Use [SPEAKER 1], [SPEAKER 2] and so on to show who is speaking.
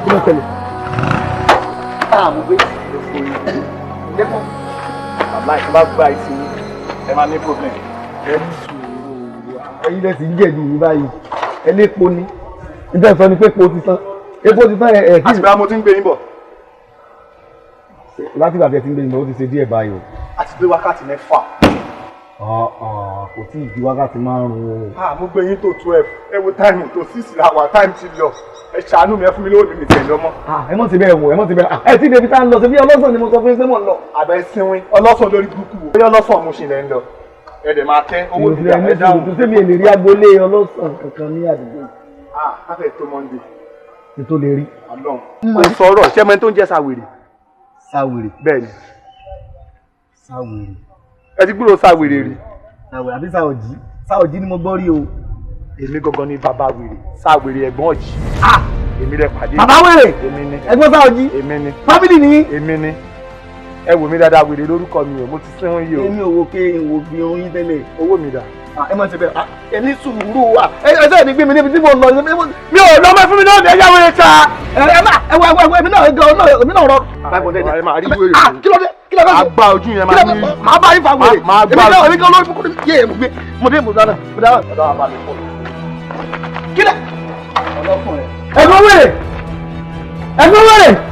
[SPEAKER 1] kí ló tẹ̀lé. Mo gbé ìdẹ́kọ̀ bàbá ìṣẹ́ bá gba ìsìn ẹ máa ní problem. Ẹyin lẹ sì ń jẹ̀bi yìí báyìí ẹlẹ́po ni nígbà sọ ni pé epo ti tán ẹ̀ kí. àti bá mo ti ń gbé yín bọ̀. láti ìgbà tí ẹ ti ń gbé yín bọ̀ ó ti ṣe díẹ̀ báyìí o. a ti gbé wákàtí mẹ́fà. kò tí ì di wákàtí márùn-ún o. mo gbé yín tó 12 ẹ wo táìmù tó 6 làwà táìmù ti lọ ẹ ṣàánú mi ẹ fún mi lówó mi tẹ̀lé ọmọ. ẹ mọ̀ sí bẹ́ẹ̀ wò ẹ mọ̀ sí bẹ́ẹ̀ ẹ tí débi tá ń lọ sí bí ọlọ́sàn ni mo sọ fún yín pé mò ń lọ. àbẹ̀ sinwin ọlọ́sàn lórí burúkú wo bóyá ọlọ́sàn mo ṣì lẹ́ ń lọ ẹ dẹ̀ máa tẹ́ owó ìdílé ẹ dáhùn. tó sẹ́mi èlè rí agboolé ọlọ́sàn kankan ní àdúgbò. káfẹ́ tó Monday. ní tó lè rí. kò sọ̀rọ̀ ṣẹ́mẹ́ tó ń jẹ́ Sáwèrè. Sáwèrè. bẹ́ẹ̀ni. Sáwèrè. ẹ ti gbúròó Sáwèrè rí. Sáwèrè àbí Sáòjì. Sáòjì ni mo gbọ́ rí o. èmi gangan ni bàbá wèrè Sáwèrè ẹ̀gbọ́n ọ̀jì. èmi lẹ pàdé. bàbá wèrè. èmi ni. ẹ̀gbọ́n Sáòjì. èmi ni. fámìlì ni. èmi ni. ẹ wò mí dáadáa wèrè lórúkọ mi o mo ti sẹ́wọ̀n yìí o. èmi ò wo pé ìwò bí oyin tẹ́lẹ̀. owó mi dà. ẹ má ṣe bẹ́ẹ̀ ẹ ní sùúrù wa ẹ ṣe ní gbé mi níbi tí mo lọ mi ò lọ mọ́ fún mi náà ní ẹ̀yà wèrè ta. ẹ má ẹ wọ èmi náà rọ. ẹ máa rí wèrè. kí ló dé àgbà ojú yẹn máa ní. màá bá yín fa wèrè. màá gbà ojú. èmi kan lórí kúkúrú yé mo gbé mo dé mo dáná. ọ̀dọ́ wa bá mi pọ̀. kí lẹ. ẹ̀gbọ́n wèrè.